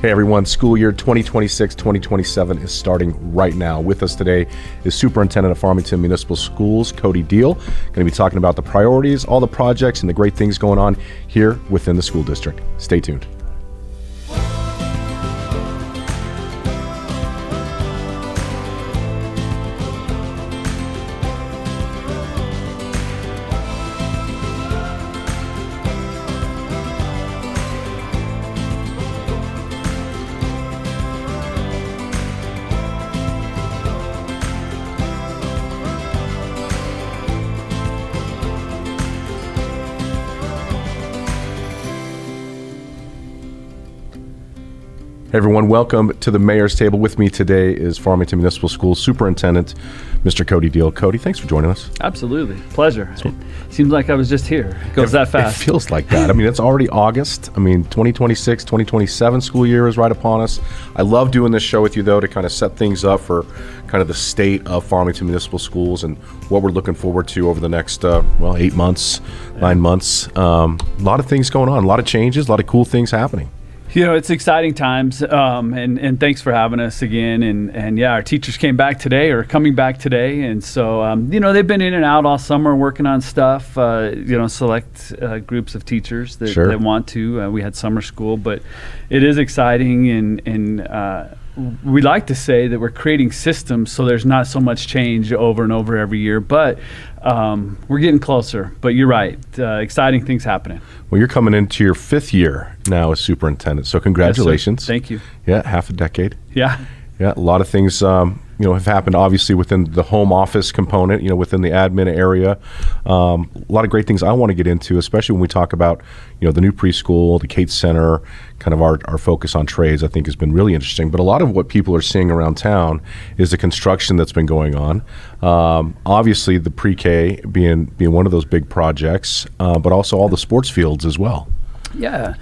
Hey everyone, school year 2026-2027 is starting right now. With us today is Superintendent of Farmington Municipal Schools, Cody Diehl. Going to be talking about the priorities, all the projects, and the great things going on here within the school district. Stay tuned. Hey everyone, welcome to the Mayor's Table. With me today is Farmington Municipal Schools Superintendent, Mr. Cody Diehl. Cody, thanks for joining us. Absolutely. Pleasure. It seems like I was just here. It goes that fast. It feels like that. I mean, it's already August. 2026, 2027 school year is right upon us. I love doing this show with you, though, to kind of set things up for kind of the state of Farmington Municipal Schools and what we're looking forward to over the next, 8 months, 9 months. A lot of things going on, a lot of changes, a lot of cool things happening. It's exciting times, and thanks for having us again. And yeah, our teachers came back today or coming back today. And so, they've been in and out all summer working on stuff, select groups of teachers that want to. We had summer school, but it is exciting. And we like to say that we're creating systems so there's not so much change over and over every year, but we're getting closer. But you're right, exciting things happening. Well, you're coming into your 5th year now as superintendent, so congratulations. Yes, thank you. Yeah, half a decade. Yeah, a lot of things have happened obviously within the home office component, within the admin area. A lot of great things I want to get into, especially when we talk about the new preschool, the CATE Center, kind of our focus on trades, I think has been really interesting. But a lot of what people are seeing around town is the construction that's been going on. Obviously the pre-K being one of those big projects, but also all the sports fields as well. Yeah.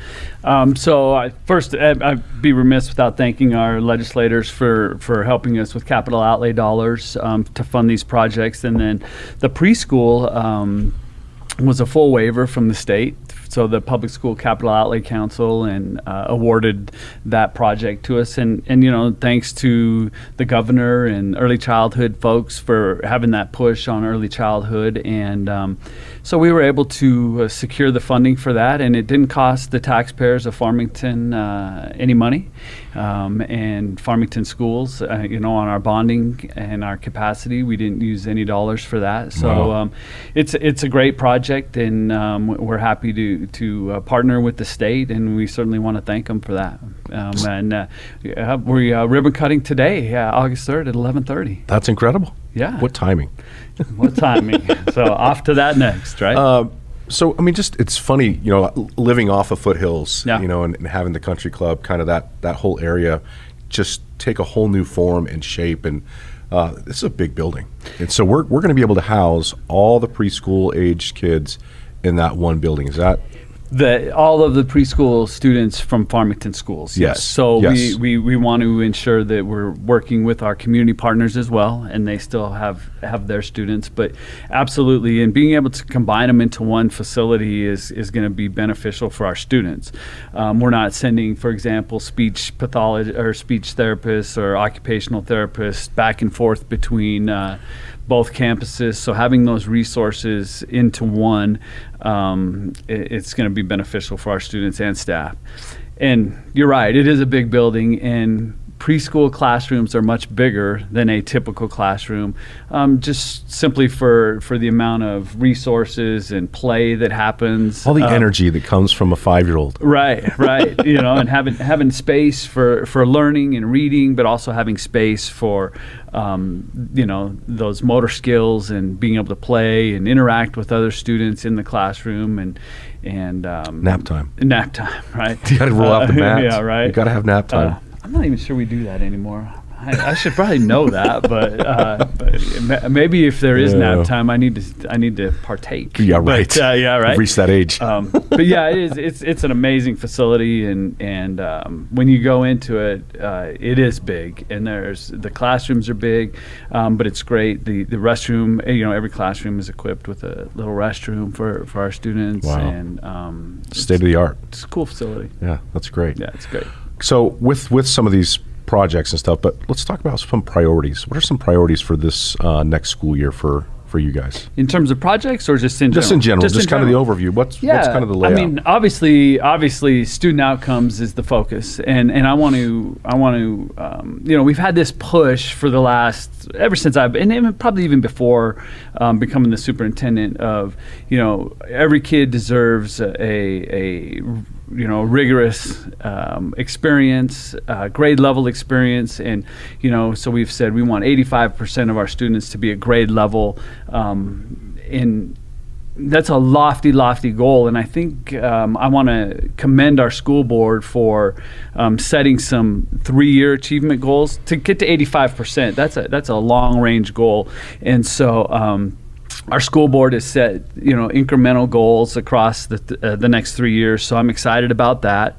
So I'd be remiss without thanking our legislators for helping us with capital outlay dollars to fund these projects. And then the preschool was a full waiver from the state. So the Public School Capital Outlay Council awarded that project to us. And thanks to the governor and early childhood folks for having that push on early childhood. And so we were able to secure the funding for that, and it didn't cost the taxpayers of Farmington any money. And Farmington Schools, on our bonding and our capacity, we didn't use any dollars for that. So it's a great project, and we're happy to partner with the state, and we certainly want to thank them for that. We're ribbon cutting today, August 3rd at 11:30. That's incredible. Yeah. What timing? What timing? So off to that next, right? It's funny, living off of foothills, Yeah. and having the country club, kind of that whole area just take a whole new form and shape. And this is a big building. And so we're going to be able to house all the preschool aged kids in that one building. Is that? All of the preschool students from Farmington Schools. Yes. So yes. we want to ensure that we're working with our community partners as well, and they still have their students. But absolutely, and being able to combine them into one facility is going to be beneficial for our students. We're not sending, for example, speech pathology or speech therapists or occupational therapists back and forth between both campuses. So having those resources into one, it's going to be beneficial for our students and staff. And you're right, it is a big building, and preschool classrooms are much bigger than a typical classroom, just simply for the amount of resources and play that happens. All the energy that comes from a 5-year-old. Right. And having space for learning and reading, but also having space for those motor skills and being able to play and interact with other students in the classroom and nap time, right? You got to roll out the mats. Yeah, right. You got to have nap time. I'm not even sure we do that anymore. I should probably know that, but maybe if there is nap time, I need to partake. Yeah, right. But, yeah, right. You've reached that age. But yeah, it's an amazing facility, and when you go into it, it is big, and the classrooms are big, but it's great. The restroom, every classroom is equipped with a little restroom for our students. Wow. And state of the art. It's a cool facility. Yeah, that's great. Yeah, it's great. So with some of these projects and stuff, but let's talk about some priorities. What are some priorities for this next school year for you guys? In terms of projects, or just in general? Just in general, just kind of the overview. What's kind of the layout? I mean, obviously, student outcomes is the focus, and I want to, we've had this push for the ever since and probably even before becoming the superintendent of, every kid deserves a rigorous experience, grade level experience, and so we've said we want 85% of our students to be a grade level, and that's a lofty goal. And I think I want to commend our school board for setting some 3-year achievement goals to get to 85%. That's a long range goal, and so. Our school board has set, incremental goals across the next 3 years, so I'm excited about that.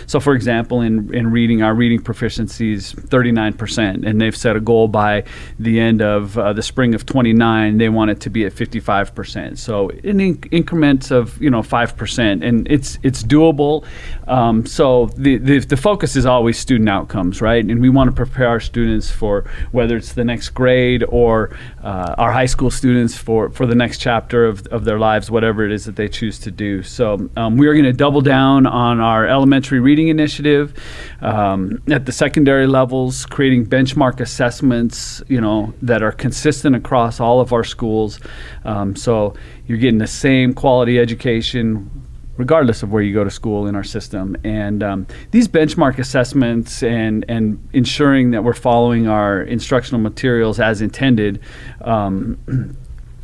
So, for example, in reading, our reading proficiency is 39%, and they've set a goal by the end of the spring of 29. They want it to be at 55%. So, in increments of 5%, and it's doable. So the focus is always student outcomes, right? And we want to prepare our students for whether it's the next grade or our high school students for the next chapter of their lives, whatever it is that they choose to do. So we are going to double down on our elementary reading initiative at the secondary levels, creating benchmark assessments, that are consistent across all of our schools. So you're getting the same quality education regardless of where you go to school in our system. And these benchmark assessments and ensuring that we're following our instructional materials as intended,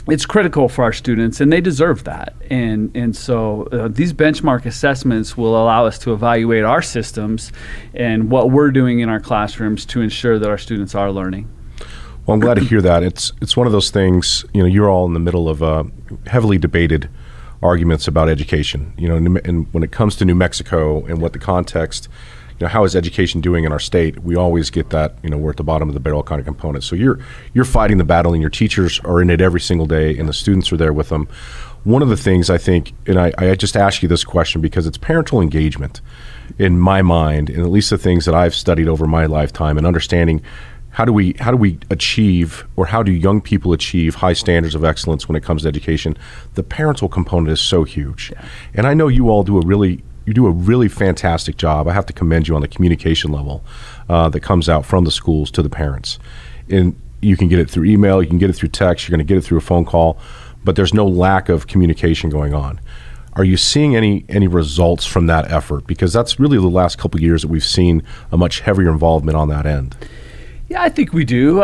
it's critical for our students, and they deserve that. And so these benchmark assessments will allow us to evaluate our systems and what we're doing in our classrooms to ensure that our students are learning. Well, I'm glad to hear that. It's one of those things, you're all in the middle of heavily debated arguments about education, and when it comes to New Mexico and what the context, how is education doing in our state, we always get that, we're at the bottom of the barrel kind of component. So you're fighting the battle, and your teachers are in it every single day, and the students are there with them. One of the things I think, and I just ask you this question because it's parental engagement in my mind, and at least the things that I've studied over my lifetime, and understanding how do we achieve, or how do young people achieve high standards of excellence when it comes to education? The parental component is so huge. Yeah. And I know you all do a really fantastic job. I have to commend you on the communication level that comes out from the schools to the parents. And you can get it through email, you can get it through text, you're going to get it through a phone call, but there's no lack of communication going on. Are you seeing any results from that effort? Because that's really the last couple of years that we've seen a much heavier involvement on that end. Yeah, I think we do.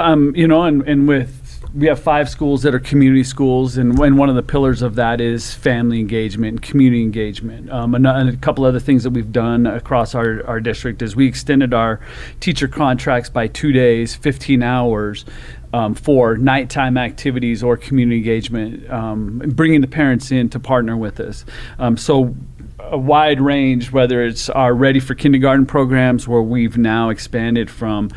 We have 5 schools that are community schools, and one of the pillars of that is family engagement and community engagement. And a couple other things that we've done across our district is we extended our teacher contracts by 2 days, 15 hours, for nighttime activities or community engagement, bringing the parents in to partner with us. So a wide range, whether it's our Ready for Kindergarten programs, where we've now expanded from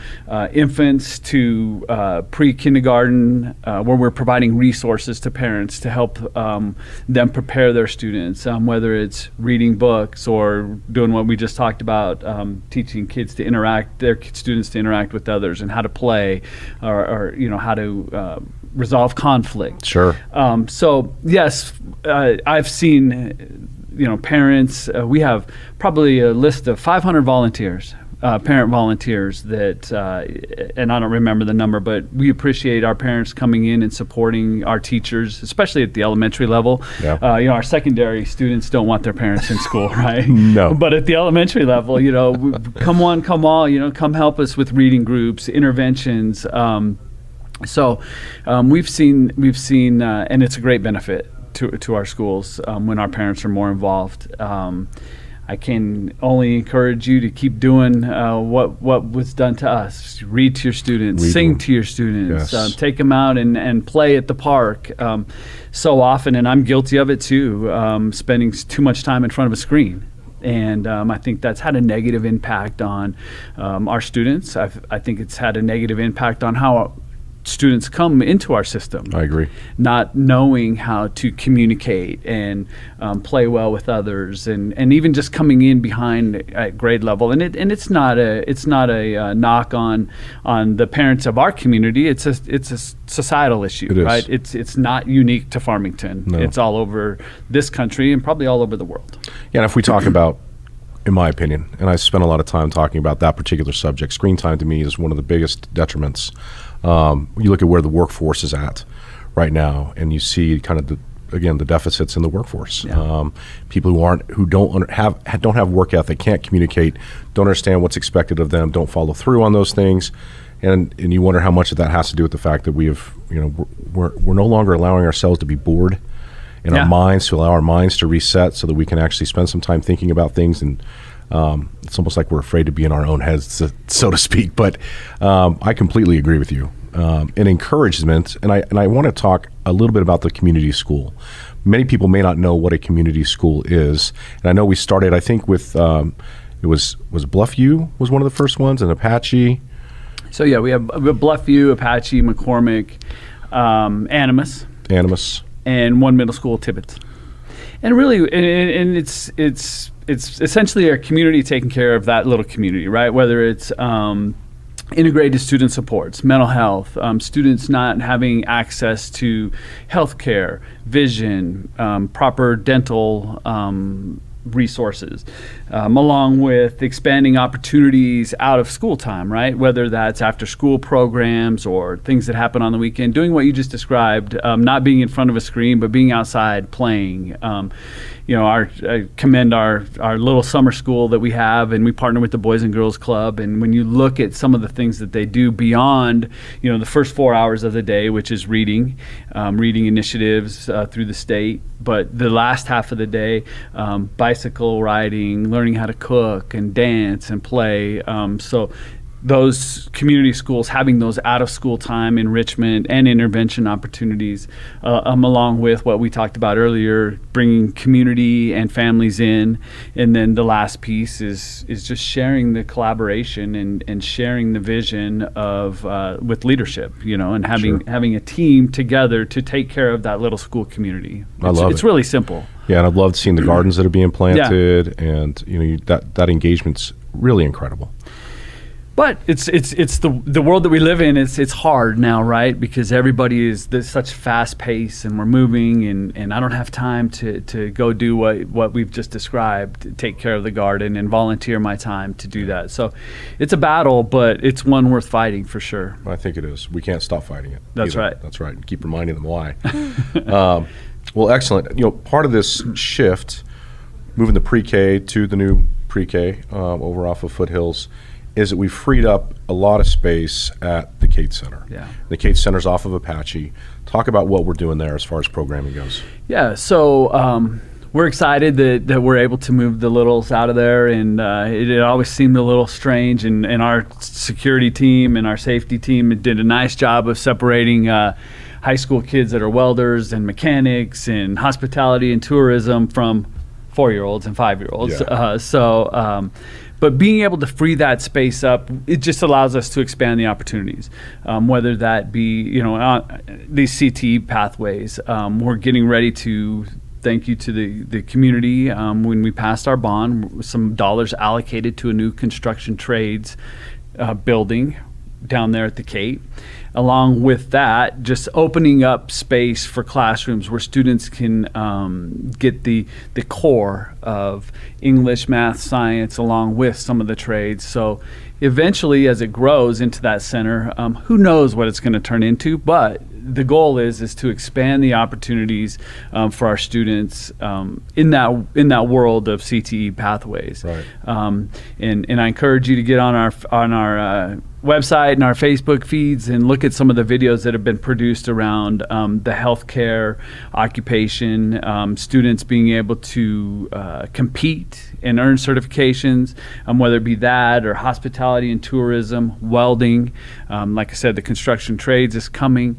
infants to pre-kindergarten, where we're providing resources to parents to help them prepare their students, whether it's reading books or doing what we just talked about, teaching kids to interact, their students to interact with others, and how to play, or how to resolve conflict. Sure. So yes, I've seen parents, we have probably a list of 500 volunteers, parent volunteers that, and I don't remember the number, but we appreciate our parents coming in and supporting our teachers, especially at the elementary level. Yeah. Our secondary students don't want their parents in school, right? No. But at the elementary level, come one, come all, come help us with reading groups, interventions. So we've seen, and it's a great benefit to our schools when our parents are more involved. I can only encourage you to keep doing what was done to us. Read to your students, sing to your students, Yes. take them out and play at the park. So often, and I'm guilty of it too, spending too much time in front of a screen. And I think that's had a negative impact on our students. I think it's had a negative impact on how students come into our system. I agree. Not knowing how to communicate and play well with others, and even just coming in behind at grade level. And it's not a knock on the parents of our community. It's a societal issue, It is. right? It's not unique to Farmington. No. It's all over this country and probably all over the world. Yeah, and if we talk about, in my opinion, and I spent a lot of time talking about that particular subject, screen time to me is one of the biggest detriments. You look at where the workforce is at right now, and you see kind of the deficits in the workforce. Yeah. People who don't have work ethic, can't communicate, don't understand what's expected of them, don't follow through on those things, and you wonder how much of that has to do with the fact that we're no longer allowing ourselves to be bored in our minds, to allow our minds to reset so that we can actually spend some time thinking about things. And it's almost like we're afraid to be in our own heads, so to speak. But I completely agree with you. And encouragement, and I want to talk a little bit about the community school. Many people may not know what a community school is. And I know we started, I think, with, it was Bluffview was one of the first ones, and Apache. So yeah, we have Bluffview, Apache, McCormick, Animas, and one middle school, Tibbetts. And really, and it's essentially our community taking care of that little community, right? Whether it's integrated student supports, mental health, students not having access to health care, vision, proper dental resources, along with expanding opportunities out of school time, right? Whether that's after school programs or things that happen on the weekend, doing what you just described, not being in front of a screen, but being outside playing. I commend our little summer school that we have, and we partner with the Boys and Girls Club. And when you look at some of the things that they do beyond, the first 4 hours of the day, which is reading initiatives through the state, but the last half of the day, bicycle riding, learning how to cook and dance and play. So those community schools having those out-of-school time enrichment and intervention opportunities, along with what we talked about earlier, bringing community and families in. And then the last piece is just sharing the collaboration and sharing the vision of with leadership, and having a team together to take care of that little school community. It's really simple. Yeah, and I've loved seeing the gardens that are being planted, and that engagement's really incredible. But it's the world that we live in. It's hard now, right? Because there's such fast pace, and we're moving, and I don't have time to go do what we've just described, take care of the garden and volunteer my time to do that. So it's a battle, but it's one worth fighting for sure. I think it is. We can't stop fighting it. That's either. right. That's right. Keep reminding them why. Well, excellent. Part of this shift, moving the pre-K to the new pre-K over off of Foothills, is that we've freed up a lot of space at the CATE Center. Yeah. The CATE Center's off of Apache. Talk about what we're doing there as far as programming goes. Yeah, so we're excited that we're able to move the littles out of there, and it always seemed a little strange, and our security team and our safety team did a nice job of separating high school kids that are welders and mechanics and hospitality and tourism from 4-year-olds and 5-year-olds. Yeah. But being able to free that space up, it just allows us to expand the opportunities, whether that be, these CTE pathways. We're getting ready to, thank you to the community, when we passed our bond, some dollars allocated to a new construction trades building down there at the CATE. Along with that, just opening up space for classrooms where students can get the core of English, math, science, along with some of the trades. So eventually, as it grows into that center, who knows what it's going to turn into, but the goal is to expand the opportunities for our students in that world of CTE pathways. Right. And I encourage you to get on our website and our Facebook feeds and look at some of the videos that have been produced around the healthcare occupation, students being able to compete and earn certifications, whether it be that or hospitality and tourism, welding. Like I said, the construction trades is coming.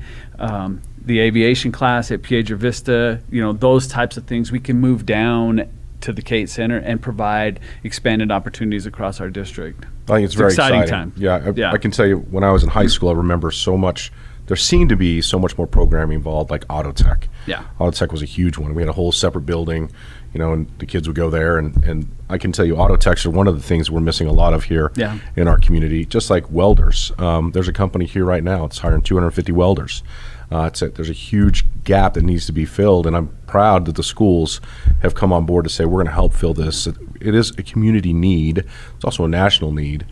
The aviation class at Piedra Vista, those types of things. We can move down to the CATE Center and provide expanded opportunities across our district. I think it's very exciting time. Yeah, I can tell you when I was in high school, I remember so much. There seemed to be so much more programming involved, like auto tech. Yeah. Auto tech was a huge one. We had a whole separate building, and the kids would go there. And I can tell you auto techs are one of the things we're missing a lot of here in our community, just like welders. There's a company here right now. It's hiring 250 welders. There's a huge gap that needs to be filled, and I'm proud that the schools have come on board to say we're going to help fill this. It is a community need. It's also a national need.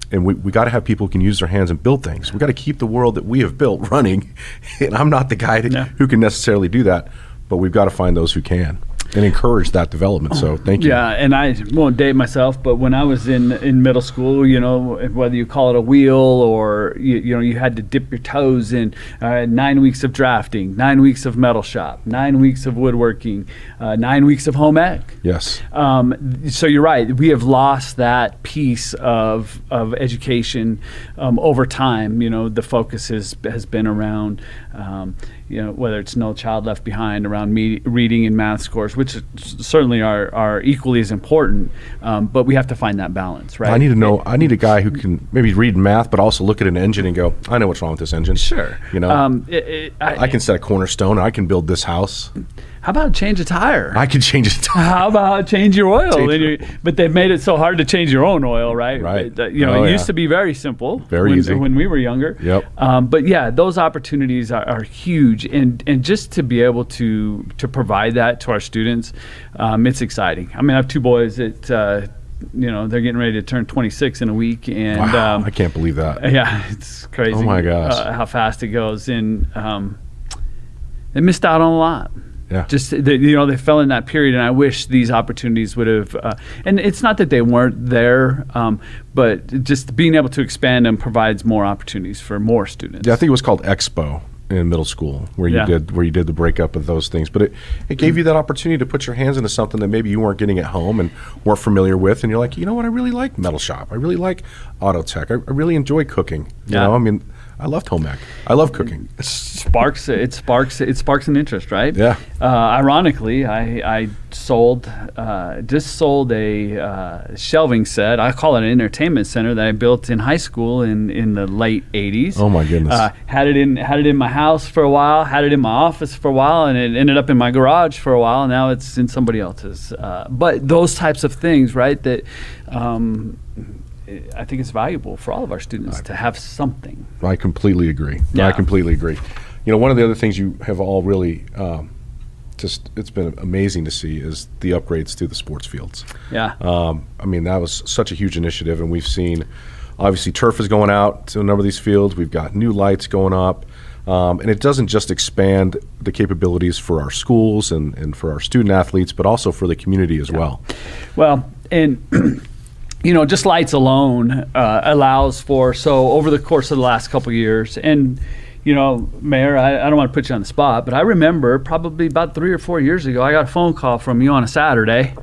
And we got to have people who can use their hands and build things. We got to keep the world that we have built running. And I'm not the guy who can necessarily do that, but we've got to find those who can and encourage that development. So thank you. Yeah, and I won't date myself, but when I was in middle school, whether you call it a wheel or you had to dip your toes in 9 weeks of drafting, 9 weeks of metal shop, 9 weeks of woodworking, 9 weeks of home ec. Yes. So you're right. We have lost that piece of education over time. The focus has been around whether it's No Child Left Behind, around reading and math scores, which certainly are equally as important, but we have to find that balance, right? I need a guy who can maybe read math, but also look at an engine and go, I know what's wrong with this engine. Sure. I can set a cornerstone, and I can build this house. How about change a tire? I can change a tire. How about change your oil? But they've made it so hard to change your own oil, right? Right. It used to be very simple. Very easy. When we were younger. Yep. But yeah, those opportunities are huge. And just to be able to provide that to our students, it's exciting. I mean, I have two boys that, they're getting ready to turn 26 in a week. And wow, I can't believe that. Yeah, it's crazy. Oh my gosh. How fast it goes. And they missed out on a lot. Yeah. Just they fell in that period, and I wish these opportunities would have. And it's not that they weren't there, but just being able to expand them provides more opportunities for more students. Yeah, I think it was called Expo in middle school, where you did the breakup of those things. But it gave you that opportunity to put your hands into something that maybe you weren't getting at home and weren't familiar with, and you're like, you know what, I really like metal shop. I really like auto tech. I really enjoy cooking. I loved home ec. I love cooking. It sparks an interest, right? Yeah. Ironically, I just sold a shelving set. I call it an entertainment center that I built in high school in the late '80s. Oh my goodness. Had it in my house for a while, had it in my office for a while, and it ended up in my garage for a while. And now it's in somebody else's. But those types of things, right? That. I think it's valuable for all of our students to have something. I completely agree. Yeah. I completely agree. One of the other things you have all really it's been amazing to see is the upgrades to the sports fields. Yeah. That was such a huge initiative, and we've seen, obviously, turf is going out to a number of these fields. We've got new lights going up. And it doesn't just expand the capabilities for our schools and for our student athletes, but also for the community as well. Well, and just lights alone allows for, so over the course of the last couple of years, and Mayor, I don't want to put you on the spot, but I remember probably about 3 or 4 years ago, I got a phone call from you on a Saturday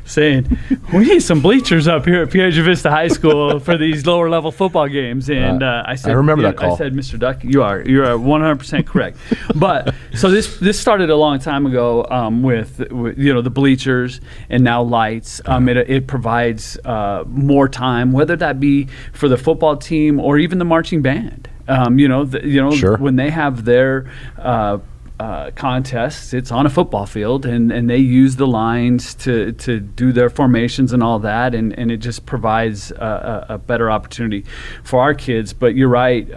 saying, we need some bleachers up here at Piedra Vista High School for these lower level football games. And I said, I remember that call. I said, Mr. Duckett, you are 100% correct. But so this started a long time ago with the bleachers and now lights. It provides more time, whether that be for the football team or even the marching band. Sure. When they have their contests, it's on a football field, and they use the lines to do their formations and all that, and it just provides a better opportunity for our kids. But you're right,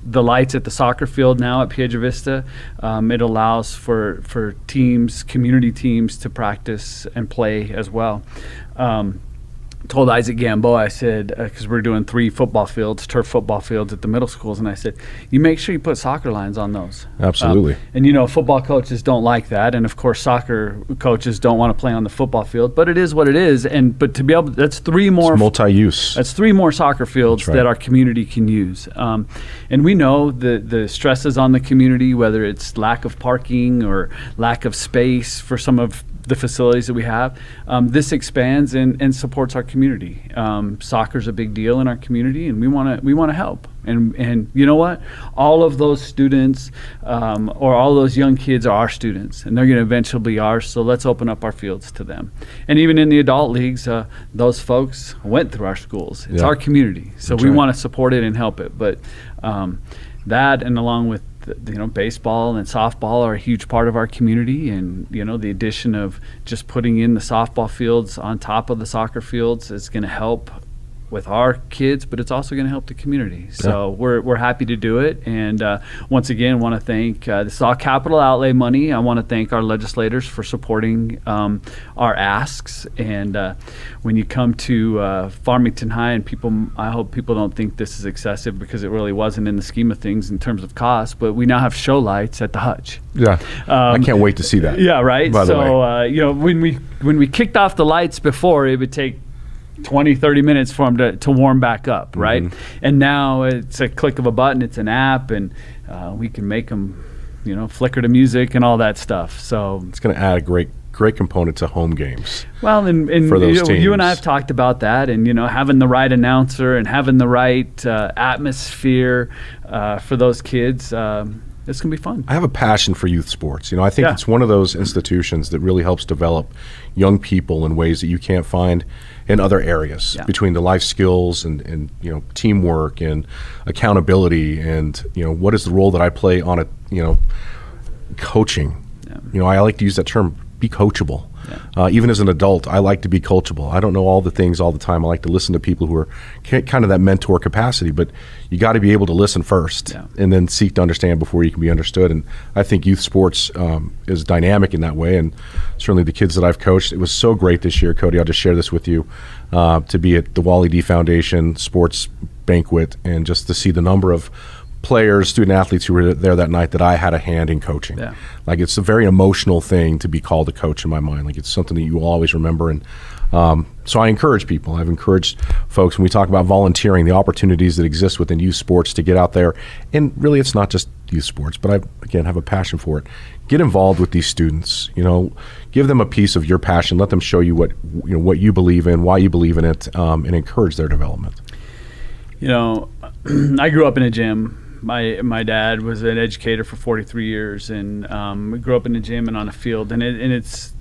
the lights at the soccer field now at Piedra Vista, it allows for teams, community teams, to practice and play as well. told Isaac Gamboa, I said, because we're doing 3 football fields, turf football fields at the middle schools, and I said, you make sure you put soccer lines on those. Absolutely. And football coaches don't like that, and of course soccer coaches don't want to play on the football field, but it is what it is. But to be able, that's 3 more. It's multi-use. That's 3 more soccer fields right. that our community can use. And we know the stresses on the community, whether it's lack of parking or lack of space for some of the facilities that we have. This expands and supports our community. Soccer's a big deal in our community, and we want to help. And you know what? All of those students or all those young kids are our students, and they're going to eventually be ours. So let's open up our fields to them. And even in the adult leagues, those folks went through our schools. It's our community, so we want to support it and help it. But that, and along with baseball and softball are a huge part of our community, and the addition of just putting in the softball fields on top of the soccer fields is going to help with our kids, but it's also going to help the community. So we're happy to do it, and once again want to thank this is all capital outlay money. I want to thank our legislators for supporting our asks, and when you come to Farmington High, and I hope people don't think this is excessive, because it really wasn't in the scheme of things in terms of cost, but we now have show lights at the Hutch. I can't wait to see that. Yeah, right. By the way. When we kicked off the lights before, it would take 20-30 minutes for them to warm back up, right? And now it's a click of a button. It's an app, and we can make them flicker to music and all that stuff. So it's going to add a great component to home games. Well, and for those teams. You and I have talked about that, and having the right announcer and having the right atmosphere for those kids. It's going to be fun. I have a passion for youth sports. I think it's one of those institutions that really helps develop young people in ways that you can't find in other areas, between the life skills and teamwork and accountability, and what is the role that I play on coaching. I like to use that term, be coachable. Even as an adult, I like to be coachable. I don't know all the things all the time. I like to listen to people who are kind of that mentor capacity, but you got to be able to listen first and then seek to understand before you can be understood. And I think youth sports is dynamic in that way. And certainly the kids that I've coached, it was so great this year, Cody. I'll just share this with you, to be at the Wally D Foundation Sports Banquet and just to see the number of players, student athletes who were there that night that I had a hand in coaching. Like, it's a very emotional thing to be called a coach in my mind. Like, it's something that you will always remember. And so I encourage people. I've encouraged folks, when we talk about volunteering, the opportunities that exist within youth sports to get out there. And really, it's not just youth sports, but I, again, have a passion for it. Get involved with these students. Give them a piece of your passion. Let them show you what you believe in, why you believe in it, and encourage their development. I grew up in a gym. My dad was an educator for 43 years, and we grew up in a gym and on a field. And it's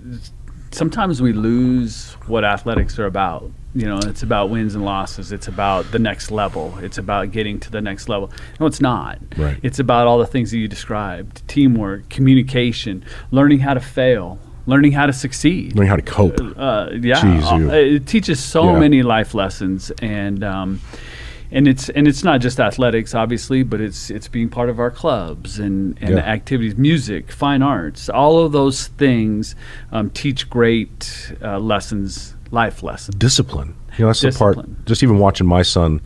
sometimes we lose what athletics are about. It's about wins and losses. It's about the next level. It's about getting to the next level. No, it's not. Right. It's about all the things that you described: teamwork, communication, learning how to fail, learning how to succeed, learning how to cope. It teaches so many life lessons, and it's not just athletics, obviously, but it's being part of our clubs and activities, music, fine arts. All of those things teach great lessons, life lessons. Discipline. That's the part. Just even watching my son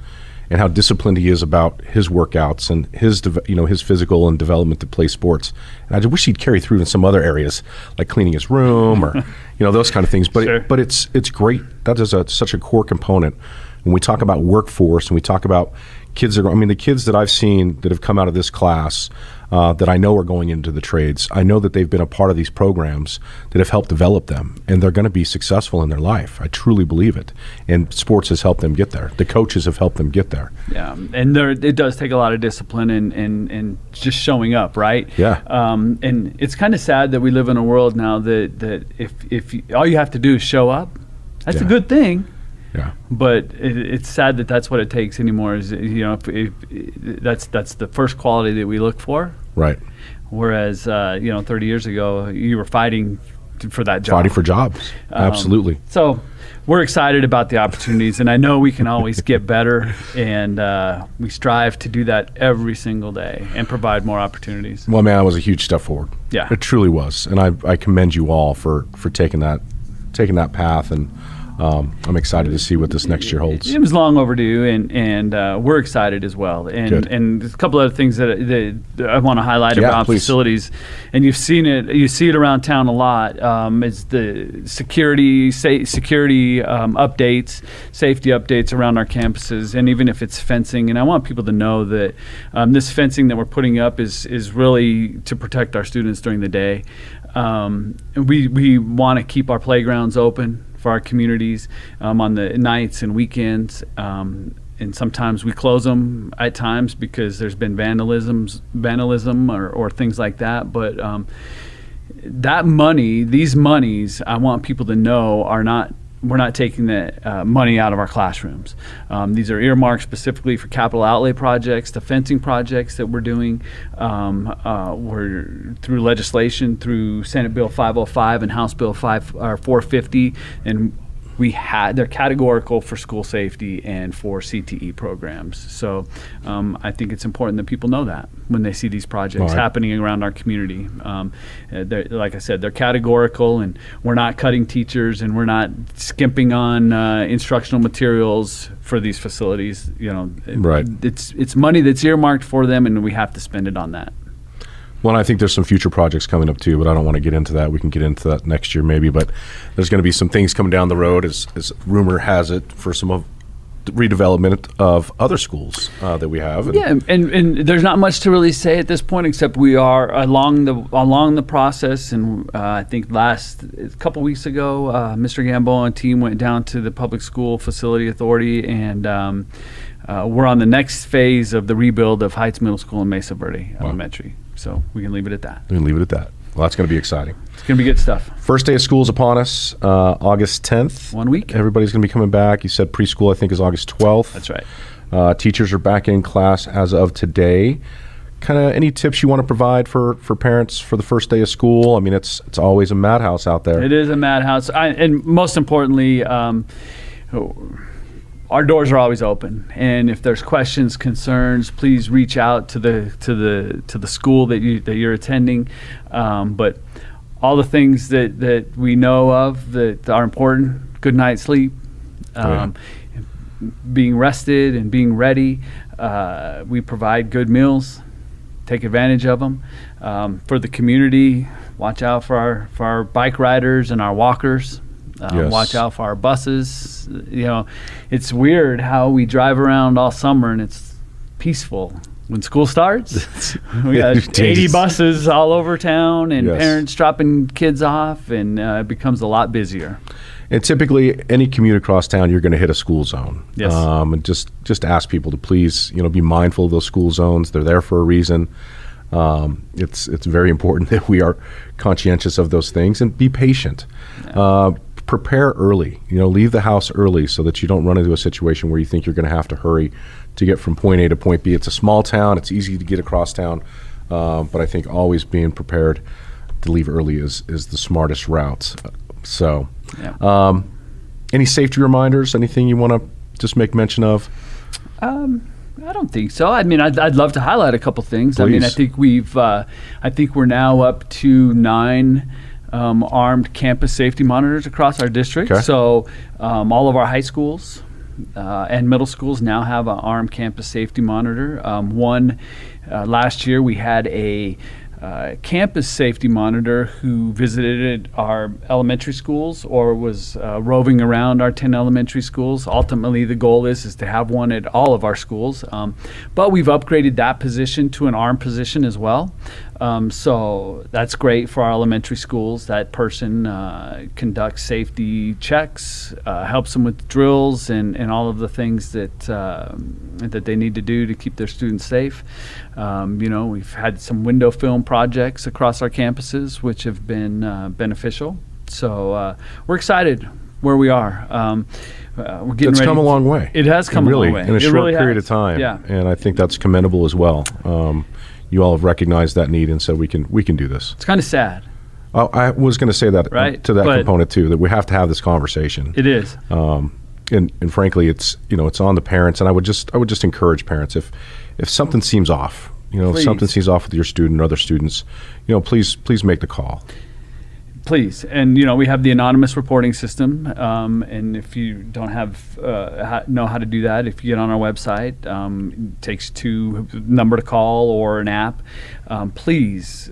and how disciplined he is about his workouts and his physical and development to play sports. And I just wish he'd carry through in some other areas, like cleaning his room or those kind of things. But but it's great. That is such a core component. When we talk about workforce and we talk about kids, the kids that I've seen that have come out of this class that I know are going into the trades, I know that they've been a part of these programs that have helped develop them, and they're going to be successful in their life. I truly believe it. And sports has helped them get there. The coaches have helped them get there. Yeah, and it does take a lot of discipline and just showing up, right? Yeah. And it's kind of sad that we live in a world now that if all you have to do is show up, that's a good thing. Yeah, but it's sad that that's what it takes anymore. Is that's the first quality that we look for. Right. Whereas 30 years ago, you were fighting for that job. Fighting for jobs. Absolutely. So we're excited about the opportunities, and I know we can always get better, and we strive to do that every single day and provide more opportunities. Well, man, that was a huge step forward. Yeah, it truly was, and I commend you all for taking that path and I'm excited to see what this next year holds. It was long overdue, and we're excited as well. And a couple other things that I want to highlight about facilities, and you see it around town a lot. Is the security updates, safety updates around our campuses, and even if it's fencing. And I want people to know that this fencing that we're putting up is really to protect our students during the day. We want to keep our playgrounds open for our communities on the nights and weekends, and sometimes we close them at times because there's been vandalism or things like that. But these monies, I want people to know we're not taking the money out of our classrooms. These are earmarked specifically for capital outlay projects, the fencing projects that we're doing. We're through legislation, through Senate Bill 505 and House Bill 450, and they're categorical for school safety and for CTE programs. So I think it's important that people know that when they see these projects happening around our community. Like I said, they're categorical, and we're not cutting teachers, and we're not skimping on instructional materials for these facilities. It's money that's earmarked for them, and we have to spend it on that. Well, I think there's some future projects coming up too, but I don't want to get into that. We can get into that next year maybe, but there's going to be some things coming down the road, as rumor has it, for some of the redevelopment of other schools that we have. And there's not much to really say at this point, except we are along the process. And I think a couple weeks ago, Mr. Gamboa and team went down to the Public School Facility Authority, and we're on the next phase of the rebuild of Heights Middle School and Mesa Verde Elementary. So we can leave it at that. We can leave it at that. Well, that's going to be exciting. It's going to be good stuff. First day of school is upon us, August 10th. 1 week. Everybody's going to be coming back. You said preschool, I think, is August 12th. That's right. Teachers are back in class as of today. Kind of any tips you want to provide for parents for the first day of school? I mean, it's always a madhouse out there. It is a madhouse. And most importantly, our doors are always open, and if there's questions, concerns, please reach out to the school that you're attending. But all the things that we know of that are important: good night's sleep, being rested, and being ready. We provide good meals. Take advantage of them. For the community, watch out for our bike riders and our walkers. Watch out for our buses. It's weird how we drive around all summer and it's peaceful. When school starts, we got 80 buses all over town, and parents dropping kids off, and it becomes a lot busier. And typically, any commute across town, you're going to hit a school zone. Yes. And just ask people to please, be mindful of those school zones. They're there for a reason. It's very important that we are conscientious of those things and be patient. Prepare early, leave the house early so that you don't run into a situation where you think you're going to have to hurry to get from point A to point B. It's a small town. It's easy to get across town. But I think always being prepared to leave early is the smartest route. So any safety reminders, anything you want to just make mention of? I don't think so. I mean, I'd love to highlight a couple things. Please. I mean, I think we're now up to 9 armed campus safety monitors across our district. Okay. So all of our high schools and middle schools now have an armed campus safety monitor. Last year we had a campus safety monitor who visited our elementary schools or was roving around our 10 elementary schools. Ultimately, the goal is to have one at all of our schools. But we've upgraded that position to an armed position as well. So that's great for our elementary schools. That person conducts safety checks, helps them with drills and all of the things that they need to do to keep their students safe. We've had some window film projects across our campuses, which have been beneficial. So we're excited where we are. We're getting It's ready. come a long way. It has come a long way. In a short period of time. Yeah. And I think that's commendable as well. You all have recognized that need and said we can do this. It's kind of sad. I was going to say that to that component too, that we have to have this conversation. It is. And frankly, it's on the parents, and I would just encourage parents if something seems off, if something seems off with your student or other students, please make the call. Please. And, we have the anonymous reporting system. And if you don't know how to do that, if you get on our website, it takes number to call or an app. Please,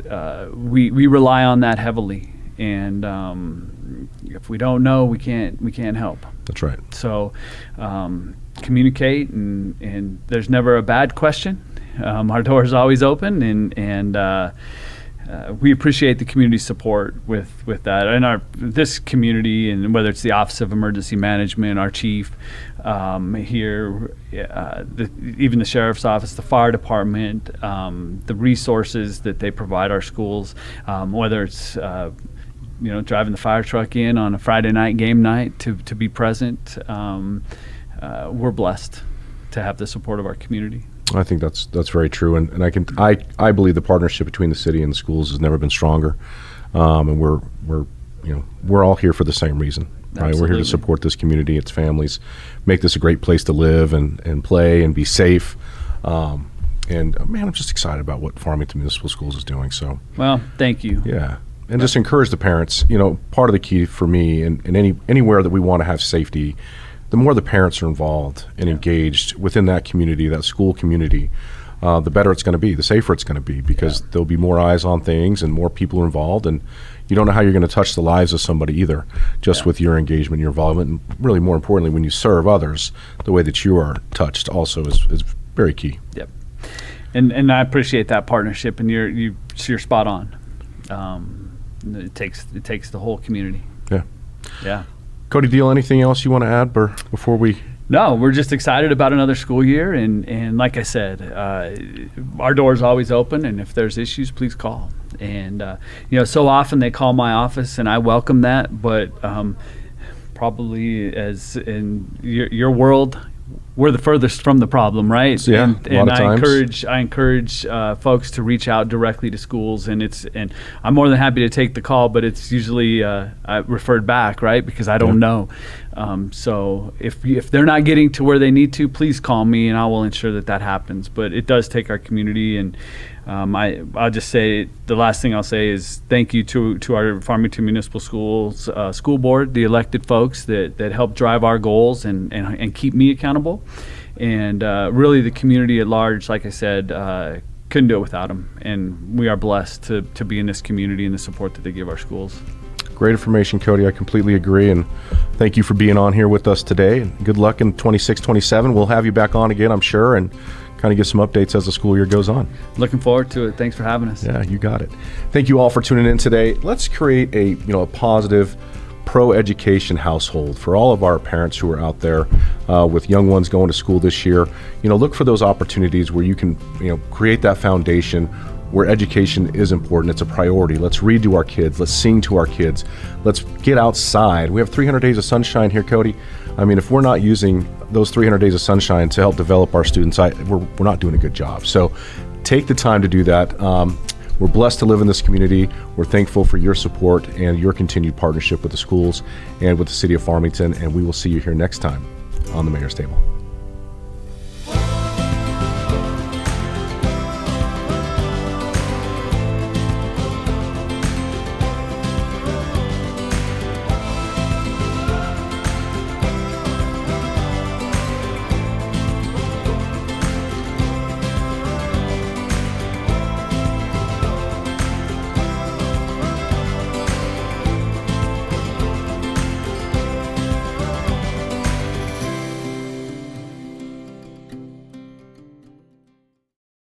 we rely on that heavily. And if we don't know, we can't help. That's right. So communicate, and there's never a bad question. Our door is always open, and we appreciate the community support with that. And this community, and whether it's the Office of Emergency Management, our chief here, even the sheriff's office, the fire department, the resources that they provide our schools, whether it's driving the fire truck in on a Friday night game night to be present. We're blessed to have the support of our community. I think that's very true, and I believe the partnership between the city and the schools has never been stronger, and we're all here for the same reason. Right? Absolutely. We're here to support this community, its families, make this a great place to live and play and be safe. And man, I'm just excited about what Farmington Municipal Schools is doing. So, well, thank you. Yeah. And just encourage the parents. Part of the key for me, and anywhere that we want to have safety, the more the parents are involved and engaged within that community, that school community, the better it's going to be, the safer it's going to be, because there'll be more eyes on things and more people involved, and you don't know how you're going to touch the lives of somebody either, just with your engagement, your involvement, and really more importantly, when you serve others, the way that you are touched also is very key. Yep. And I appreciate that partnership, and you're spot on. It takes the whole community. Yeah. Cody, Diehl, anything else you want to add before we? No, we're just excited about another school year, and like I said, our door is always open, and if there's issues, please call. And so often they call my office, and I welcome that, but probably as in your world, we're the furthest from the problem, right? Yeah, and a lot of times. I encourage folks to reach out directly to schools, and I'm more than happy to take the call, but it's usually I referred back, right? Because I don't know. So if they're not getting to where they need to, please call me, and I will ensure that happens. But it does take our community, and I'll just say the last thing I'll say is thank you to our Farmington Municipal Schools school board, the elected folks that help drive our goals and keep me accountable, and really the community at large. Like I said, couldn't do it without them, and we are blessed to be in this community and the support that they give our schools. Great information, Cody. I completely agree, and thank you for being on here with us today. And good luck in 26-27. We'll have you back on again, I'm sure, and kind of get some updates as the school year goes on. Looking forward to it. Thanks for having us. Yeah, you got it. Thank you all for tuning in today. Let's create a positive pro-education household for all of our parents who are out there with young ones going to school this year. Look for those opportunities where you can create that foundation where education is important. It's a priority. Let's read to our kids. Let's sing to our kids. Let's get outside. We have 300 days of sunshine here, Cody. I mean, if we're not using those 300 days of sunshine to help develop our students, we're not doing a good job. So take the time to do that. We're blessed to live in this community. We're thankful for your support and your continued partnership with the schools and with the city of Farmington. And we will see you here next time on the Mayor's Table.